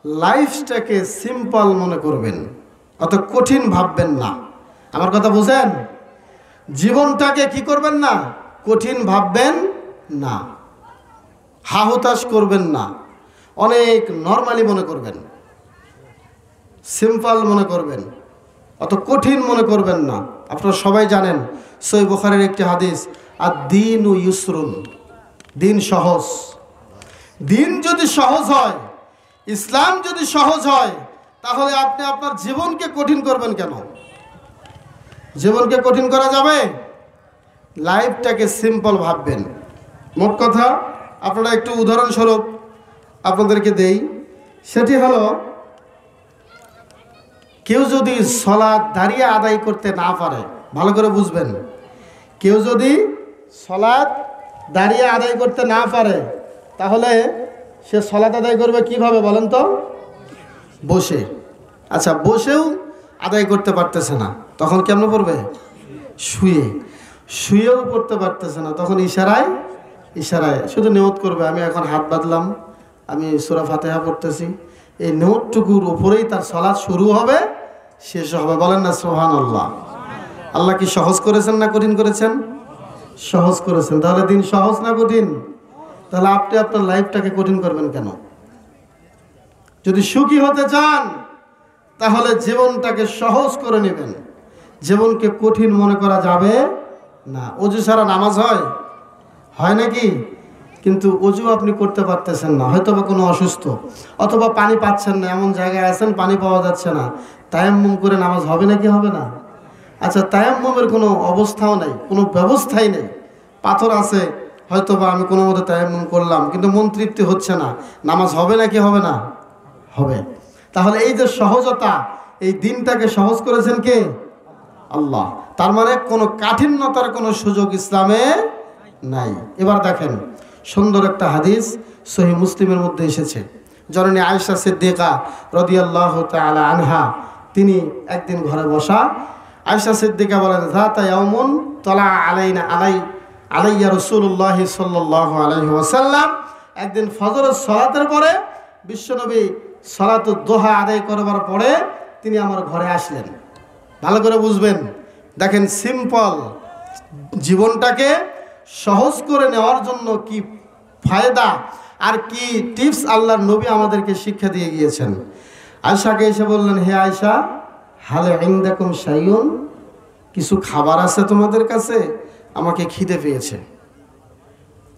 লাইফটাকে সিম্পল মনে করবেন, অত কঠিন ভাববেন না। আমার কথা বুঝেন? জীবনটাকে কি করবেন না? কঠিন ভাববেন না, হাহুতাশ করবেন না, অনেক নরমালি মনে করবেন, সিম্পল মনে করবেন, অত কঠিন মনে করবেন না। আপনারা সবাই জানেন সহিহ বুখারীর একটি হাদিস, আদ-দীনু ইউসরুন, দিন সহজ। দিন যদি সহজ হয়, ইসলাম যদি সহজ হয়, তাহলে আপনি আপনার জীবনকে কঠিন করবেন কেন? জীবনকে কঠিন করা যাবে? লাইফটাকে সিম্পল ভাববেন। মোট কথা, আপনারা একটু উদাহরণস্বরূপ আপনাদেরকে দেই। সেটি হলো, কেউ যদি সালাত দাঁড়িয়ে আদায় করতে না পারে, ভালো করে বুঝবেন, কেউ যদি সালাত দাঁড়িয়ে আদায় করতে না পারে, তাহলে সে সালাত আদায় করবে কিভাবে বলেন তো? বসে। আচ্ছা, বসেও আদায় করতে পারতেছে না, তখন কেমন পড়বে? শুয়ে। শুয়েও পড়তে পারতেছে না, তখন ইশারায় শুধু নিয়ত করবে, আমি এখন হাত বাঁধলাম, আমি সূরা ফাতিহা পড়তেছি। এই নিয়তটুকুর উপরেই তার সালাত শুরু হবে, শেষ হবে। বলেন না সুবহানাল্লাহ। আল্লাহ কি সহজ করেছেন না কঠিন করেছেন? সহজ করেছেন। তাহলে দিন সহজ না কঠিন? তাহলে আপনি আপনার লাইফটাকে কঠিন করবেন কেন? যদি সুখী হতে চান, তাহলে জীবনটাকে সহজ করে নেবেন, জীবনকে কঠিন মনে করা যাবে না। অজু ছাড়া নামাজ হয় নাকি? কিন্তু অজু আপনি করতে পারতেছেন না, হয়তো বা কোনো অসুস্থ, অথবা পানি পাচ্ছেন না, এমন জায়গায় আছেন পানি পাওয়া যাচ্ছে না, তায়াম্মুম করে নামাজ হবে নাকি হবে না? আচ্ছা, তায়াম্মুমের কোনো অবস্থাও নেই, কোনো ব্যবস্থাই নেই, পাথর আছে, হয়তো বা আমি কোনো মতো তায়াম্মুম করলাম, কিন্তু মন তৃপ্তি হচ্ছে না, নামাজ হবে নাকি হবে না? হবে। তাহলে এই যে সহজতা, এই দিনটাকে সহজ করেছেন কে? আল্লাহ। তার মানে কোনো কাঠিন্যতার কোনো সুযোগ ইসলামে নাই। এবার দেখেন, সুন্দর একটা হাদিস সহিহ মুসলিমের মধ্যে এসেছে। জননী আয়েশা সিদ্দিকা রাদিয়াল্লাহু তাআলা আনহা, তিনি একদিন ঘরে বসা। আয়েশা সিদ্দিকা বলেন, যাতা ইয়াউমুন তালা আলাইয়া রাসূলুল্লাহ সাল্লাল্লাহু আলাইহি ওয়াসাল্লাম, একদিন ফজরের সালাতের পরে বিশ্বনবী সালাতুদ দুহা আদায় করবার পরে তিনি আমার ঘরে আসলেন। ভালো করে বুঝবেন। দেখেন, সিম্পল জীবনটাকে সহজ করে নেওয়ার জন্য কি ফায়দা আর কি টিপস আল্লাহর নবী আমাদেরকে শিক্ষা দিয়ে গিয়েছেন। আয়েশাকে এসে বললেন, হে আয়েশা, হালে ইনদাকুম শাইউন, কিছু খাবার আছে তোমাদের কাছে? আমাকে খিদে পেয়েছে।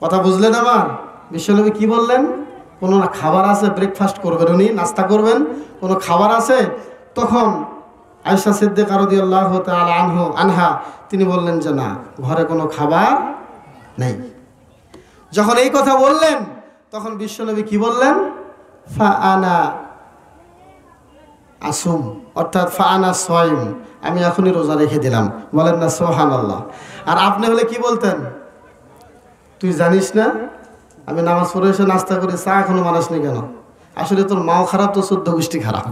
কথা বুঝলেন আমার? বিশ্বনবী কি বললেন? কোনো খাবার আছে? ব্রেকফাস্ট করবেন উনি, নাস্তা করবেন, কোনো খাবার আছে? তখন আয়েশা সিদ্দিকা রাদিয়াল্লাহু তাআলা আনহা তিনি বললেন যে না, ঘরে কোনো খাবার নেই। যখন এই কথা বললেন, তখন বিশ্বনবী কি বললেন? ফা আনা আসুম, অর্থাৎ ফা আনা সাইম, আমি এখনই রোজা রেখে দিলাম। বলেন না সুবহানাল্লাহ। আর আপনি হলে কি বলতেন? তুই জানিস না আমি নামাজ পড়ে এসে নাস্তা করে চা এখনো মানুষনি কেন? আসলে তোর মাও খারাপ, তো 14 গোষ্ঠী খারাপ।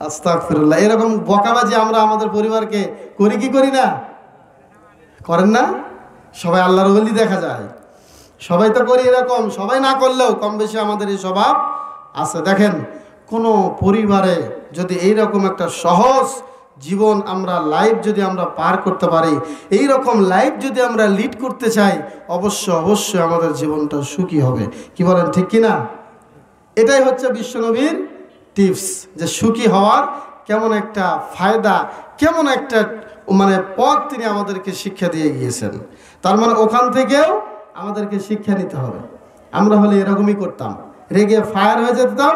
আস্তাগফিরুল্লাহ। এরকম বকাবাজি আমরা আমাদের পরিবারকে করি কি করি না? করেন না? সবাই আল্লাহর ওলি দেখা যায়, সবাই তো করি এরকম। সবাই না করলেও কম বেশি আমাদের এই স্বভাব আছে। দেখেন, কোনো পরিবারে যদি এইরকম একটা সহজ জীবন আমরা যদি আমরা পার করতে পারি, এই রকম লাইফ যদি আমরা লিড করতে চাই, অবশ্যই আমাদের জীবনটা সুখী হবে। কি বলেন, ঠিক কি না? এটাই হচ্ছে বিশ্বনবীর টিপস, যে সুখী হওয়ার কেমন একটা ফায়দা, কেমন একটা পথ তিনি আমাদেরকে শিক্ষা দিয়ে গিয়েছেন। তার মানে ওখান থেকেও আমাদেরকে শিক্ষা নিতে হবে। আমরা হলে এরকমই করতাম, রেগে ফায়ার হয়ে যেতাম।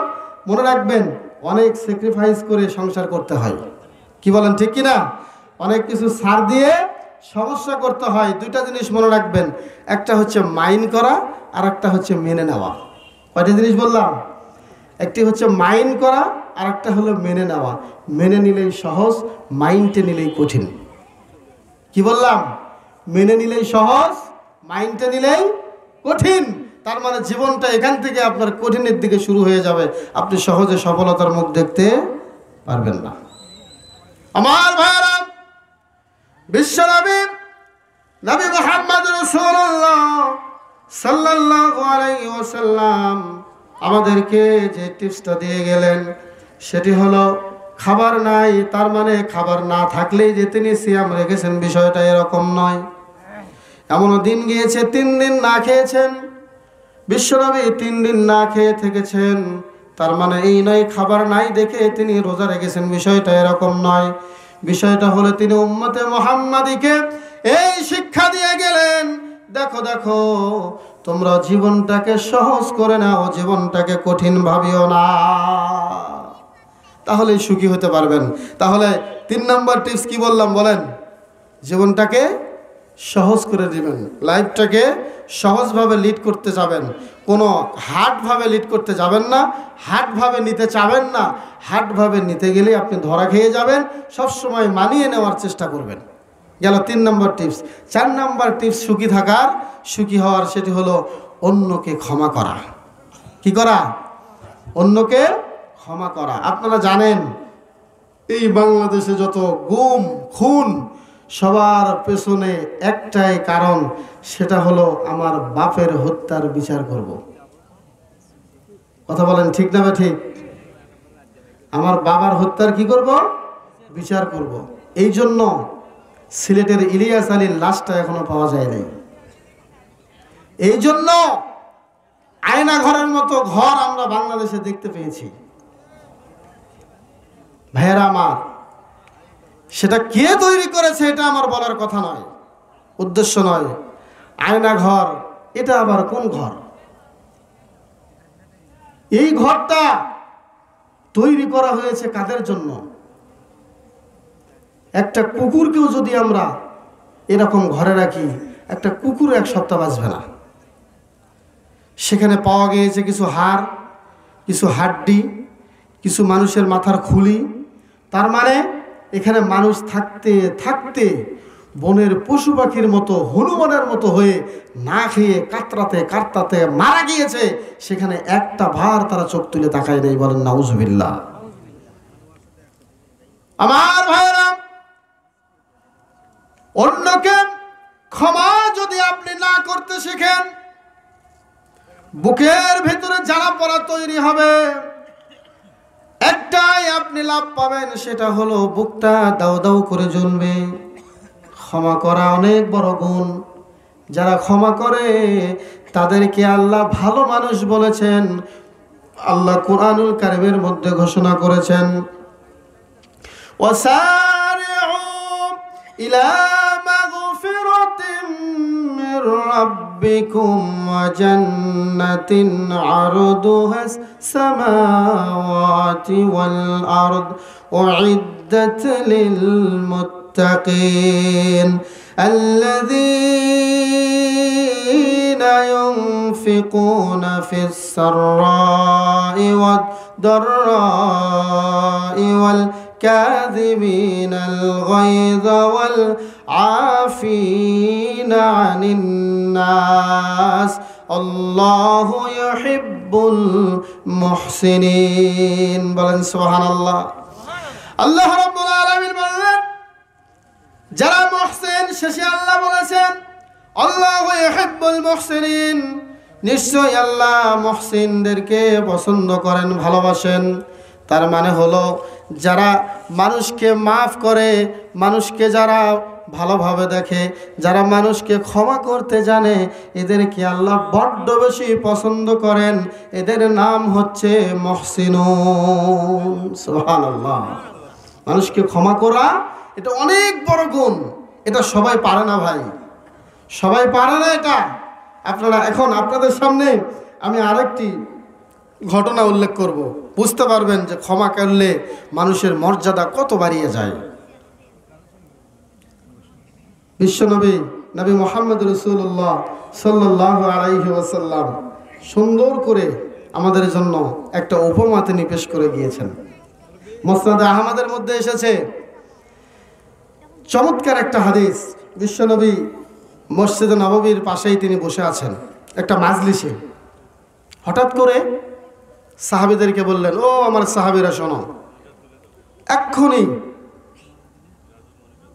মনে রাখবেন, অনেক স্যাক্রিফাইস করে সংসার করতে হয়। কি বলেন, ঠিক কি না? অনেক কিছু ছাড় দিয়ে সমস্যা করতে হয়। দুইটা জিনিস মনে রাখবেন, একটা হচ্ছে মাইন্ড করা, আর একটা হচ্ছে মেনে নেওয়া। কয়টা জিনিস বললাম? একটি হচ্ছে মাইন্ড করা, আর একটা হলো মেনে নেওয়া। মেনে নিলেই সহজ, মাইন্ডে নিলেই কঠিন। কি বললাম? মেনে নিলেই সহজ, মাইন্ডে নিলেই কঠিন। তার মানে জীবনটা এখান থেকে আপনার কঠিনের দিকে শুরু হয়ে যাবে, আপনি সহজে সফলতার মুখ দেখতে পারবেন না। আমার ভাইরা, বিশ্বনবী নবী মুহাম্মদ রাসূলুল্লাহ সাল্লাল্লাহু আলাইহি ওয়াসাল্লাম আমাদেরকে যে টিপসটা দিয়ে গেলেন সেটি হলো খাবার নাই, তার মানে খাবার না থাকলেই যে তিনি সিয়াম রেখেছেন বিষয়টা এরকম নয়। এমনও দিন গিয়েছে 3 দিন না খেয়েছেন, বিশ্বনবী 3 দিন না খেয়ে থেকেছেন, তার মানে এই নয় খাবার নাই দেখে তিনি রোজা রেখেছেন, বিষয়টা এরকম নয়। বিষয়টা হলো তিনি উম্মতে মুহাম্মাদিকে এই শিক্ষা দিয়ে গেলেন, দেখো দেখো তোমরা জীবনটাকে সহজ করে নাও, জীবনটাকে কঠিন ভাবিও না, তাহলেই সুখী হতে পারবেন। তাহলে 3 নম্বর টিপস কি বললাম বলেন? জীবনটাকে সহজ করে দিবেন, লাইফটাকে সহজভাবে লিড করতে যাবেন, কোনো হার্ডভাবে লিড করতে যাবেন না, হার্ডভাবে নিতে চাবেন না। হার্ডভাবে নিতে গেলে আপনি ধরা খেয়ে যাবেন, সবসময় মানিয়ে নেওয়ার চেষ্টা করবেন। গেল 3 নম্বর টিপস। 4 নম্বর টিপস সুখী থাকার, সুখী হওয়ার, সেটি হলো অন্যকে ক্ষমা করা। কি করা? অন্যকে ক্ষমা করা। আপনারা জানেন এই বাংলাদেশে যত গুম খুন সবার পেছনে একটাই কারণ, সেটা হলো আমার বাপের হত্যার বিচার করব। কথা বলেন ঠিক না ঠিক? আমার বাবার হত্যার কি করব? বিচার করব। এই জন্য সিলেটের ইলিয়াস আলীর লাশটা এখনো পাওয়া যায় নাই। এই জন্য আয়না ঘরের মতো ঘর আমরা বাংলাদেশে দেখতে পেয়েছি। ভাইয়েরা আমার, সেটা কে তৈরি করেছে এটা আমার বলার কথা নয়, উদ্দেশ্য নয়। আয়না ঘর, এটা আবার কোন ঘর? এই ঘরটা তৈরি করা হয়েছে কাদের জন্য? একটা কুকুরকেও যদি আমরা এরকম ঘরে রাখি, একটা কুকুর 1 সপ্তাহ বাঁচবে না। সেখানে পাওয়া গিয়েছে কিছু হাড়, কিছু হাড্ডি, কিছু মানুষের মাথার খুলি। তার মানে এখানে মানুষ থাকতে থাকতে বনের পশু পাখির মতো, হনুমানের মতো হয়ে না খেয়ে কাতরাতে কাতরাতে মারা গিয়েছে। সেখানে একটা বার তারা চোখ তুলে তাকায় নেই। বলেন নাউজুবিল্লাহ। আমার ভাইরা, অন্যকে ক্ষমা যদি আপনি না করতে শিখেন, বুকের ভেতরে জ্বালা পড়া তৈরি হবে। একটাই আপনি লাভ পাবেন, সেটা হলো বুকটা দাউ দাউ করে জ্বলবে। ক্ষমা করা অনেক বড় গুণ। যারা ক্ষমা করে তাদেরকে আল্লাহ ভালো মানুষ বলেছেন। আল্লাহ কুরআনুল কারীমের মধ্যে ঘোষণা করেছেন, ওয়াসারিউ ইলা মাগফিরাতিন মির রাব্বিকুম ওয়া জান্নাতিন আরদুহাস সামাওয়াতি ওয়াল আরদ উইদ্দাত লিল মুত্তাকিন আল্লাযীনা ইউনফিকুনা ফিস সাররা'i ওয়াদ দাররা'i ওয়াল الكاذبين الغيظ والعافين عن الناس الله يحب المحسنين বলেন সুবহানাল্লাহ। আল্লাহ রাব্বুল আলামিন বলেন, যারা মুহসিন, শেষে আল্লাহ বলেছেন আল্লাহু ইউহিব্বুল মুহসিনিন, নিশ্চয় আল্লাহ মুহসিনদেরকে পছন্দ করেন, ভালোবাসেন। তার মানে হলো যারা মানুষকে মাফ করে, মানুষকে যারা ভালোভাবে দেখে, যারা মানুষকে ক্ষমা করতে জানে, এদেরকে আল্লাহ বড্ড বেশি পছন্দ করেন। এদের নাম হচ্ছে মুহসিনুন। সুবহানাল্লাহ। মানুষকে ক্ষমা করা এটা অনেক বড় গুণ। এটা সবাই পারে না ভাই, সবাই পারে না এটা। আপনারা এখন আপনাদের সামনে আমি আরেকটি ঘটনা উল্লেখ করব, বুঝতে পারবেন যে ক্ষমা করলে মানুষের মর্যাদা কত বাড়িয়ে যায়। বিশ্বনবী নবী মুহাম্মদ রাসূলুল্লাহ সাল্লাল্লাহু আলাইহি ওয়াসাল্লাম সুন্দর করে আমাদের জন্য একটা উপমা তিনি পেশ করে গিয়েছেন। মুসনাদ আহমদের মধ্যে এসেছে চমৎকার একটা হাদিস। বিশ্বনবী মসজিদে নববীর পাশেই তিনি বসে আছেন একটা মাজলিসে। হঠাৎ করে সাহাবীদেরকে বললেন, ও আমার সাহাবীরা শোনো, এক্ষুনি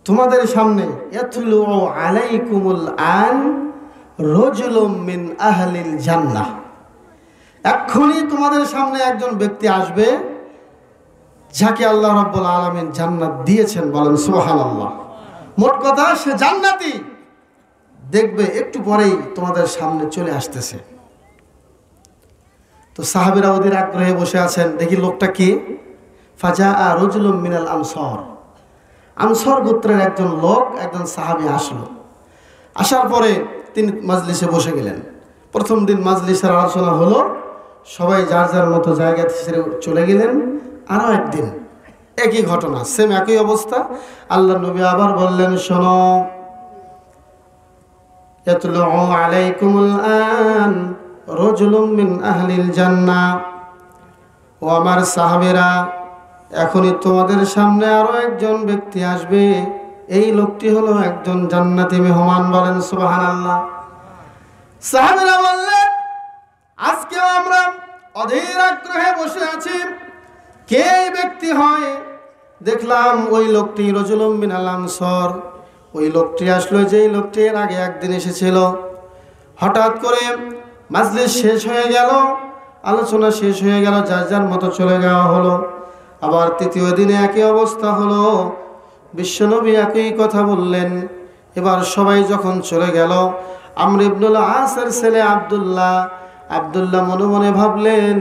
তোমাদের সামনে ইয়াতলু আলাইকুমুল আন রাজুলুম মিন আহলিল জান্নাহ, এক্ষুনি তোমাদের সামনে একজন ব্যক্তি আসবে যাকে আল্লাহ রাব্বুল আলামিন জান্নাত দিয়েছেন, বলেন সুবহানাল্লাহ। মোট কথা সে জান্নাতি, দেখবে একটু পরেই তোমাদের সামনে চলে আসতেছে। তো সাহাবীরা ওদের আগ্রহে বসে আছেন, দেখি লোকটা কি। ফাজাআ রাজুলুম মিনাল আনসার, আনসার গোত্রের একজন লোক, একজন সাহাবী আসলো। আসার পরে তিনি মাজলিসে বসে গেলেন। প্রথম দিন মাজলিসের আলোচনা হলো, সবাই যার যার মতো জায়গা ছেড়ে চলে গেলেন। আরও একদিন একই ঘটনা, সেম একই অবস্থা। আল্লাহ নবী আবার বললেন, শোনো, ইয়াতলু আলাইকুমুল আন রাজুলুম মিন আহলিল জান্নাহ। ও আমার সাহাবীরা, এখনই তোমাদের সামনে আরো একজন ব্যক্তি আসবে, এই লোকটি হলো একজন জান্নাতি মেহমান, বলেন সুবহানাল্লাহ। সাহাবীরা বললেন, আজকেও আমরা অধীর আগ্রহে বসে আছি, কে এই ব্যক্তি হয়। দেখলাম ওই লোকটি রাজুলুম মিনাল আনসার, ওই লোকটি আসলো যেই লোকটি এর আগে একদিন এসেছিল। হঠাৎ করে মাজলিস শেষ হয়ে গেল, আলোচনা শেষ হয়ে গেল, যার যার মতো চলে যাওয়া হলো। আবার তৃতীয় দিনে একই অবস্থা হলো, বিশ্বনবী একই কথা বললেন। এবার সবাই যখন চলে গেল, আমর ইবনুল আসের ছেলে আব্দুল্লাহ মনে মনে ভাবলেন,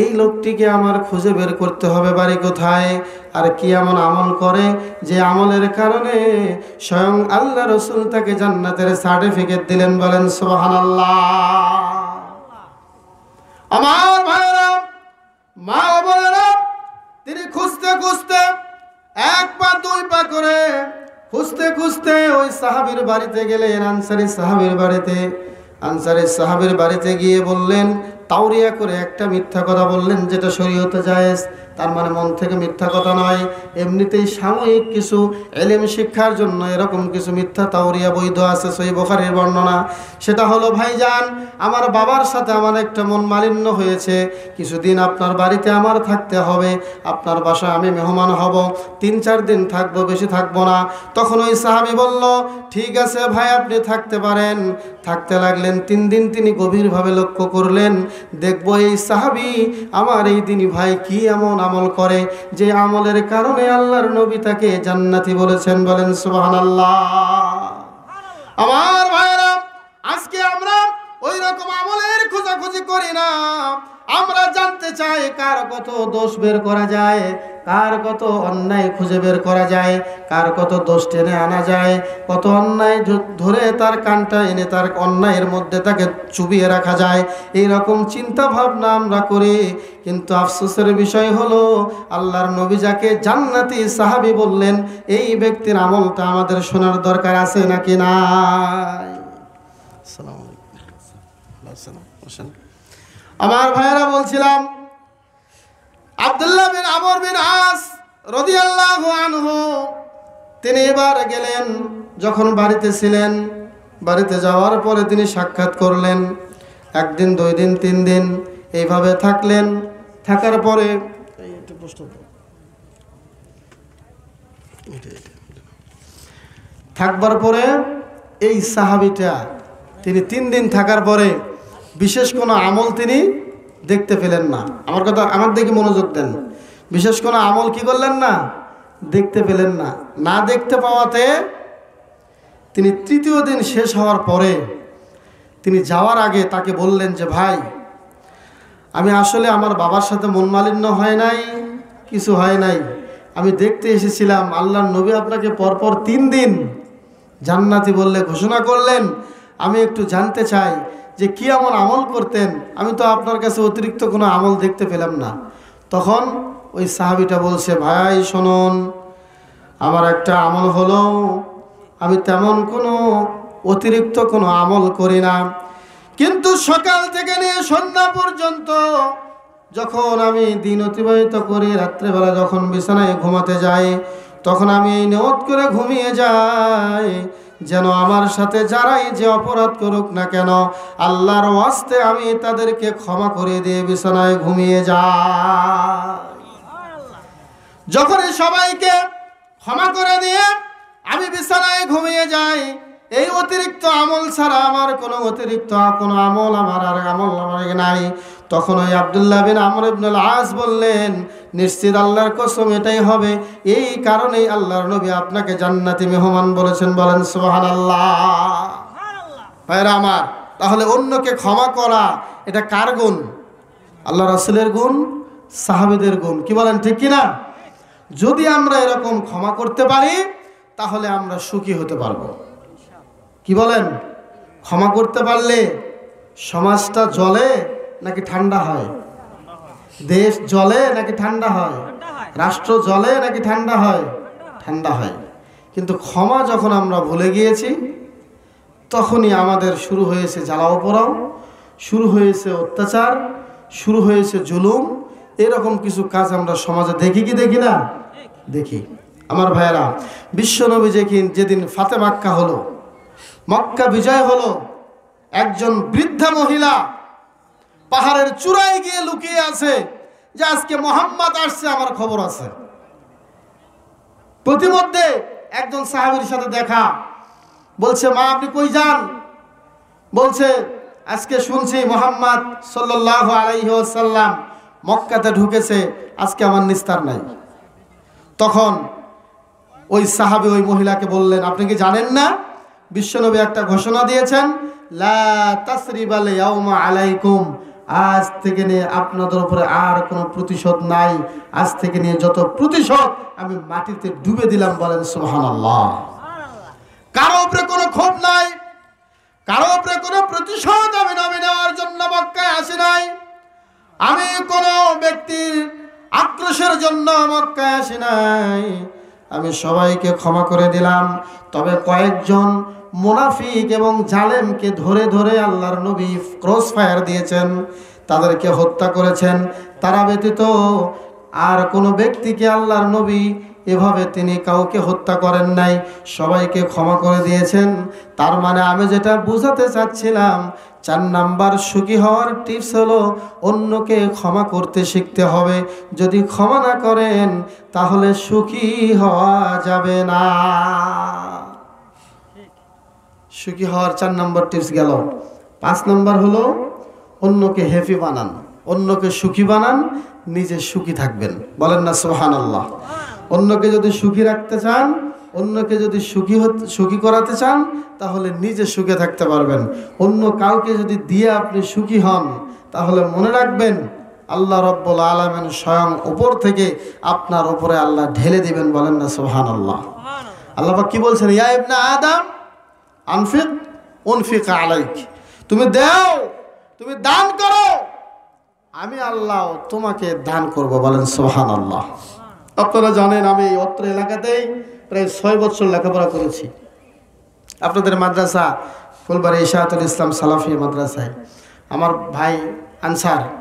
এই লোকটিকে আমার খুঁজে বের করতে হবে, বাড়ি কোথায়, আর কি এমন আমল করে যে আমলের কারণে স্বয়ং আল্লাহ রসুল তাকে জান্নাতের সার্টিফিকেট দিলেন, বলেন সুবহানাল্লাহ। আমার ভাইরা, মা বোনেরা, তিনি খুঁজতে খুঁজতে এক পা দুই পা করে খুঁজতে খুঁজতে ওই সাহাবীর বাড়িতে গেলেন, আনসারী সাহাবীর বাড়িতে গিয়ে বললেন, তাওরিয়া করে একটা মিথ্যা কথা বললেন, যেটা শরীয়তে জায়েজ। তার মানে মন থেকে মিথ্যা কথা নয়, এমনিতেই সাময়িক কিছু ইলম শিক্ষার জন্য এরকম কিছু মিথ্যা তাওরিয়া বৈধ আছে, সহিহ বুখারীর বর্ণনা। সেটা হলো, ভাইজান, আমার বাবার সাথে আমার একটা মন মালিন্য হয়েছে, কিছুদিন আপনার বাড়িতে আমার থাকতে হবে, আপনার বাসায় আমি মেহমান হব, 3-4 দিন থাকবো, বেশি থাকবো না। তখন ওই সাহাবী বলল, ঠিক আছে ভাই, আপনি থাকতে পারেন। থাকতে লাগলেন 3 দিন। তিনি গভীরভাবে লক্ষ্য করলেন, দেখবো এই সাহাবী আমার এই দিনী ভাই কি এমন আমল করে যে আমলের কারণে আল্লাহর নবী তাকে জান্নাতি বলেছেন, বলেন সুবহানাল্লাহ। আমার ভাইরা, আজকে আমরা ওই রকম আমলের খোঁজাখুঁজি করি না, আমরা জানতে চাই কার কত দোষ বের করা যায়, কার কত অন্যায় খুঁজে বের করা যায়, কার কত দোষ টেনে আনা যায়, কত অন্যায় ধরে তার কানটা এনে তার অন্যায়ের মধ্যে তাকে চুবিয়ে রাখা যায়, এই রকম চিন্তা ভাবনা আমরা করি। কিন্তু আফসোসের বিষয় হলো, আল্লাহর নবী যাকে জান্নাতি সাহাবী বললেন, এই ব্যক্তির আমলটা আমাদের শোনার দরকার আছে নাকি নাই? আসসালামু আলাইকুম। আমার ভাইয়েরা, বলছিলাম, আব্দুল্লাহ বিন আমর বিন আস রাদিয়াল্লাহু আনহু তিনি এবার গেলেন, যখন বাড়িতে ছিলেন, বাড়িতে যাওয়ার পরে তিনি সাক্ষাৎ করলেন। 1 দিন 2 দিন 3 দিন এইভাবে থাকলেন। থাকার পরে থাকবার পরে এই সাহাবীটা তিনি 3 দিন থাকার পরে বিশেষ কোনো আমল তিনি দেখতে পেলেন না। আমার দিকে মনোযোগ দেন। বিশেষ কোনো আমল কি করলেন না, দেখতে পেলেন না। না দেখতে পাওয়াতে তিনি 3য় দিন শেষ হওয়ার পরে তিনি যাওয়ার আগে তাকে বললেন যে, ভাই, আমি আসলে আমার বাবার সাথে মন মালিন্য হয় নাই, কিছু হয় নাই, আমি দেখতে এসেছিলাম, আল্লাহর নবী আপনাকে পরপর 3 দিন জান্নাতি বললে ঘোষণা করলেন, আমি একটু জানতে চাই যে কি এমন আমল করতেন, আমি তো আপনার কাছে অতিরিক্ত কোনো আমল দেখতে পেলাম না। তখন ওই সাহাবীটা বলছে, ভাই শুনুন, আমার একটা আমল হলো, আমি তেমন কোনো অতিরিক্ত কোনো আমল করি না, কিন্তু সকাল থেকে নিয়ে সন্ধ্যা পর্যন্ত যখন আমি দিন অতিবাহিত করি, রাত্রেবেলা যখন বিছানায় ঘুমাতে যাই, তখন আমি এই নিয়ত করে ঘুমিয়ে যাই যেন আমার সাথে যারাই যে অপরাধ করুক না কেন, আল্লাহর ওয়াস্তে আমি তাদেরকে ক্ষমা করে দিয়ে বিছানায় ঘুমিয়ে যাই। যখন সবাইকে ক্ষমা করে দিয়ে আমি বিছানায় ঘুমিয়ে যাই, এই অতিরিক্ত আমল ছাড়া আমার কোনো অতিরিক্ত কোনো আমল আমার নাই। তখন ওই আব্দুল্লাহ বিন আমর ইবনে আল-আস বললেন, নিশ্চিত আল্লাহর কসম এটাই হবে, এই কারণেই আল্লাহর নবী আপনাকে জান্নাতি মেহমান বলেছেন। বলেন সুবহানাল্লাহ। ভাইরা আমার, তাহলে অন্যকে ক্ষমা করা এটা কার গুণ? আল্লাহ রাসূলের গুণ, সাহাবীদের গুণ। কি বলেন, ঠিক কিনা? যদি আমরা এরকম ক্ষমা করতে পারি তাহলে আমরা সুখী হতে পারবো। কি বলেন? ক্ষমা করতে পারলে সমাজটা জ্বলে নাকি ঠান্ডা হয়? দেশ জ্বলে নাকি ঠান্ডা হয়? রাষ্ট্র জ্বলে নাকি ঠান্ডা হয়? ঠান্ডা হয়। কিন্তু ক্ষমা যখন আমরা ভুলে গিয়েছি তখনই আমাদের শুরু হয়েছে জ্বালাও পোড়াও, শুরু হয়েছে অত্যাচার, শুরু হয়েছে জুলুম। এরকম কিছু কাজ আমরা সমাজে দেখি কি দেখি না? দেখি। আমার ভাইয়েরা, বিশ্বনবী যেদিন ফাতে মাক্কা হলো, মক্কা বিজয় হলো, একজন বৃদ্ধা মহিলা পাহাড়ের চূড়ায় গিয়ে লুকিয়ে আছে যে আজকে মুহাম্মদ আসছে, আমার খবর আছে। প্রতিমধ্যে একজন সাহাবীর সাথে দেখা, বলছে, মা আপনি কই যান? বলছে, আজকে শুনছি মুহাম্মদ সাল্লাল্লাহু আলাইহি ওয়াসাল্লাম মক্কাতে ঢুকেছে, আজকে আমার নিস্তার নাই। তখন ওই সাহাবী ওই মহিলাকে বললেন, আপনি কি জানেন না বিশ্বনবী একটা ঘোষণা দিয়েছেন, লা তাসরিবাল ইয়াউমা আলাইকুম, আজ থেকে নিয়ে আপনাদের উপরে আর কোনো প্রতিশোধ নাই, আজ থেকে নিয়ে যত প্রতিশোধ আমি মাটিতে ডুবে দিলাম। বলেন সুবহানাল্লাহ। কারো উপরে কোনো ক্ষোভ নাই, কারো উপরে কোনো প্রতিশোধ আমি নেওয়ার জন্য মক্কায় আসি নাই। আমি কোনো ব্যক্তির আক্রোশের জন্য মক্কায় আসি নাই। আমি সবাইকে ক্ষমা করে দিলাম। তবে কয়েকজন মুনাফিক এবং জালেমকে ধরে ধরে আল্লাহর নবী ক্রস ফায়ার দিয়েছেন, তাদেরকে হত্যা করেছেন। তারা ব্যতীত আর কোনো ব্যক্তিকে আল্লাহর নবী এভাবে তিনি কাউকে হত্যা করেন নাই, সবাইকে ক্ষমা করে দিয়েছেন। তার মানে আমি যেটা বোঝাতে চাচ্ছিলাম, 4 নাম্বার সুখী হওয়ার টিপস হলো অন্যকে ক্ষমা করতে শিখতে হবে। যদি ক্ষমা না করেন তাহলে সুখী হওয়া যাবে না। সুখী হওয়ার 4 নাম্বার টিপস গেল। 5 নাম্বার হলো অন্যকে হ্যাপি বানান, অন্যকে সুখী বানান, নিজে সুখী থাকবেন। বলেন না সুবহানাল্লাহ। অন্যকে যদি সুখী রাখতে চান, অন্যকে যদি সুখী করাতে চান, তাহলে নিজে সুখে থাকতে পারবেন। অন্য কাউকে যদি দিয়ে আপনি সুখী হন, তাহলে মনে রাখবেন আল্লাহ রাব্বুল আলামিন স্বয়ং উপর থেকে আপনার উপরে আল্লাহ ঢেলে দিবেন। বলেন না সুবহানাল্লাহ। আল্লাহ পাক কি বলছেন, ইয়া ইবনে আদম আনফিক উনফিক আলাইক, তুমি দাও, তুমি দান করো, আমি আল্লাহ তোমাকে দান করব। বলেন সুবহানাল্লাহ। আপনারা জানেন আমি এই অত্র এলাকাতেই প্রায় 6 বছর লেখাপড়া করেছি। আপনাদের মাদ্রাসা ফুলবাড়ি ইশাআতুল ইসলাম সালাফিয়া মাদ্রাসায় আমার ভাই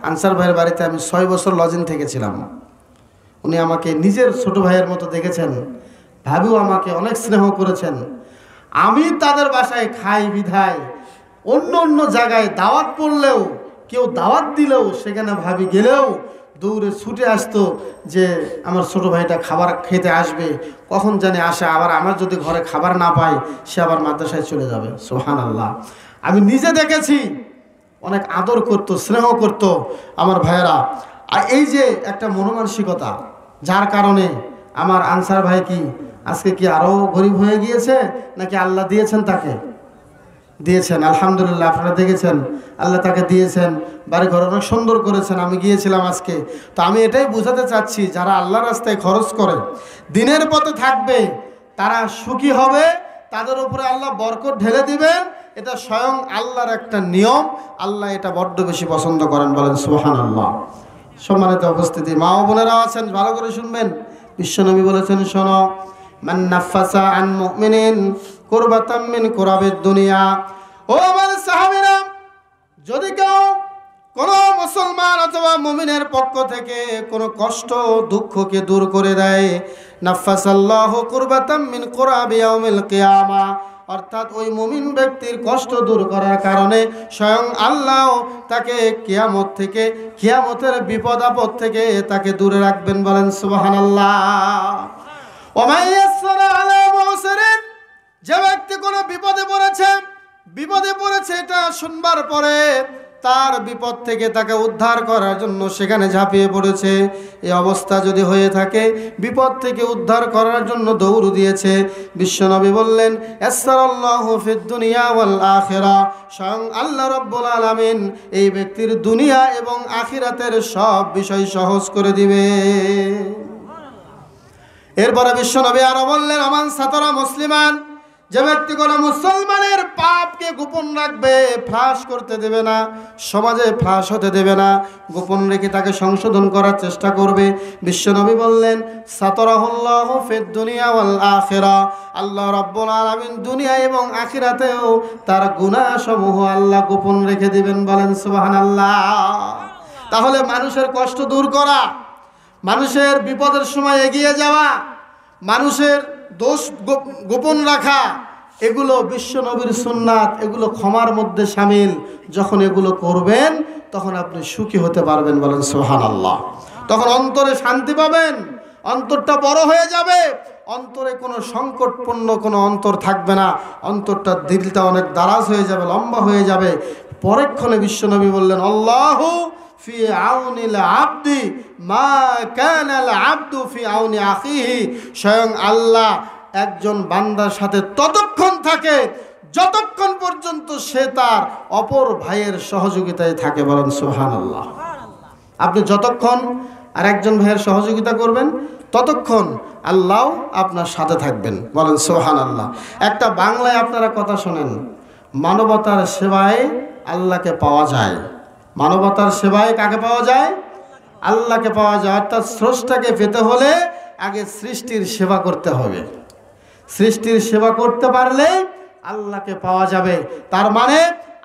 আনসার ভাইয়ের বাড়িতে আমি 6 বছর লজিং থেকেছিলাম। উনি আমাকে নিজের ছোট ভাইয়ের মতো দেখেছেন, ভাবিও আমাকে অনেক স্নেহ করেছেন। আমি তাদের বাসায় খাই বিধায় অন্য অন্য জায়গায় দাওয়াত পড়লেও, কেউ দাওয়াত দিলেও, সেখানে ভাবি গেলেও দৌড়ে ছুটে আসতো যে আমার ছোট ভাইটা খাবার খেতে আসবে, কখন জানি আসে, আবার আমার যদি ঘরে খাবার না পাই সে আবার মাদ্রাসায় চলে যাবে। সুবহানাল্লাহ। আমি নিজে দেখেছি, অনেক আদর করত, স্নেহ করত আমার ভাইয়েরা। আর এই যে একটা মনোমানসিকতা, যার কারণে আমার আনসার ভাই কি আজকে কি আরও গরিব হয়ে গিয়েছে, নাকি আল্লাহ দিয়েছেন? তাকে দিয়েছেন, আলহামদুলিল্লাহ। আপনারা দেখেছেন আল্লাহ তাকে দিয়েছেন, বাড়ি ঘর অনেক সুন্দর করেছেন। আমি গিয়েছিলাম আজকে। তো আমি এটাই বোঝাতে চাচ্ছি, যারা আল্লাহর রাস্তায় খরচ করে, দিনের পথে থাকবে, তারা সুখী হবে, তাদের উপরে আল্লাহ বরকত ঢেলে দিবেন। এটা স্বয়ং আল্লাহর একটা নিয়ম, আল্লাহ এটা বড্ড বেশি পছন্দ করেন। বলেন সুবহানাল্লাহ। সম্মানিত উপস্থিতি, মা ও বোনেরা আছেন, ভালো করে শুনবেন। বিশ্বনবী বলেছেন, শোনো, মান নাফাসা আন মুমিনিন কুরবাতাম মিন কুরাবিদ দুনিয়া। ও আমার সাহাবীরা, যদি কেউ কোনো মুসলমান অথবা মুমিনের পক্ষ থেকে কোনো কষ্ট দুঃখকে দূর করে দেয়, নাফাসাল্লাহু কুরবাতাম মিন কুরাবি ইয়াউমিল কিয়ামা, অর্থাৎ ওই মুমিন ব্যক্তির কষ্ট দূর করার কারণে স্বয়ং আল্লাহ তাকে কিয়ামত থেকে, কিয়ামতের বিপদ আপদ থেকে তাকে দূরে রাখবেন। বলেন সুবহানাল্লাহ। ওয়া মান ইয়াসসারা আলা মুসরিন, যে ব্যক্তি কোনো বিপদে পড়েছে এটা শুনবার পরে তার বিপদ থেকে তাকে উদ্ধার করার জন্য সেখানে ঝাঁপিয়ে পড়েছে, এই অবস্থা যদি হয়ে থাকে বিপদ থেকে উদ্ধার করার জন্য দৌড় দিয়েছে, বিশ্বনবী বললেন ইয়াসসারাল্লাহু ফিদ দুনিয়া ওয়াল আখিরা, স্বয়ং আল্লাহ রাব্বুল আলামিন এই ব্যক্তির দুনিয়া এবং আখিরাতের সব বিষয় সহজ করে দিবে। এরপরে বিশ্বনবী আরো বললেন আমান সাতারা মুসলিমান, যে ব্যক্তি কোনো মুসলমানের পাপকে গোপন রাখবে, ফাঁস করতে দেবে না, সমাজে ফাঁস হতে দেবে না, গোপন রেখে তাকে সংশোধন করার চেষ্টা করবে, বিশ্বনবী বললেন সাতারাহুল্লাহু ফিদ দুনিয়া ওয়াল আখিরা, আল্লাহ রাব্বুল আলামিন দুনিয়া এবং আখিরাতেও তার গুনাহসমূহ আল্লাহ গোপন রেখে দিবেন। বলেন সুবহানাল্লাহ। তাহলে মানুষের কষ্ট দূর করা, মানুষের বিপদের সময় এগিয়ে যাওয়া, মানুষের দোষ গোপন রাখা, এগুলো বিশ্বনবীর সুন্নাত, এগুলো ক্ষমার মধ্যে শামিল। যখন এগুলো করবেন তখন আপনি সুখী হতে পারবেন। বলেন সুবহানাল্লাহ। তখন অন্তরে শান্তি পাবেন, অন্তরটা বড় হয়ে যাবে, অন্তরে কোনো সংকটপূর্ণ কোনো অন্তর থাকবে না, অন্তরটা দিলটা অনেক দারাজ হয়ে যাবে, লম্বা হয়ে যাবে। পরক্ষণে বিশ্বনবী বললেন আল্লাহু ফি আউনিল আবদি মা কানাল আবদু ফি আউনি আখিহি, স্বয়ং আল্লাহ একজন বান্দার সাথে ততক্ষণ থাকে যতক্ষণ পর্যন্ত সে তার অপর ভাইয়ের সহযোগিতায় থাকে। বলেন সুবহানাল্লাহ। আপনি যতক্ষণ আর একজন ভাইয়ের সহযোগিতা করবেন ততক্ষণ আল্লাহ আপনার সাথে থাকবেন। বলেন সুবহানাল্লাহ। একটা বাংলায় আপনারা কথা শোনেন, মানবতার সেবায় আল্লাহকে পাওয়া যায়। মানবতার সেবায় কাকে পাওয়া যায়? আল্লাহকে পাওয়া যায়। অর্থাৎ স্রষ্টাকে পেতে হলে আগে সৃষ্টির সেবা করতে হবে। সৃষ্টির সেবা করতে পারলে আল্লাহকে পাওয়া যাবে। তার মানে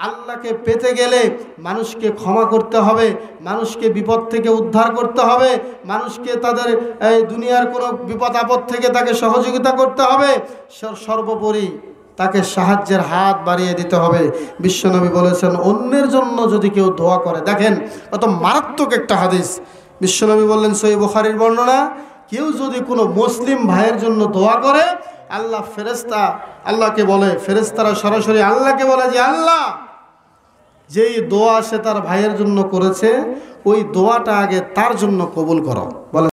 আল্লাহকে পেতে গেলে মানুষকে ক্ষমা করতে হবে, মানুষকে বিপদ থেকে উদ্ধার করতে হবে, মানুষকে তাদের দুনিয়ার কোনো বিপদ আপদ থেকে তাকে সহযোগিতা করতে হবে, সর্বোপরি তাকে সাহায্যের হাত বাড়িয়ে দিতে হবে। বিশ্বনবী বলেছেন অন্যের জন্য যদি কেউ দোয়া করে, দেখেন কত মারাত্মক একটা হাদিস। বিশ্বনবী বললেন সহিহ বুখারীর বর্ণনা, কেউ যদি কোনো মুসলিম ভাইয়ের জন্য দোয়া করে, আল্লাহকে বলে, ফেরেশতারা সরাসরি আল্লাহকে বলে যে আল্লাহ, যেই দোয়া সে তার ভাইয়ের জন্য করেছে ওই দোয়াটা আগে তার জন্য কবুল করো। বলে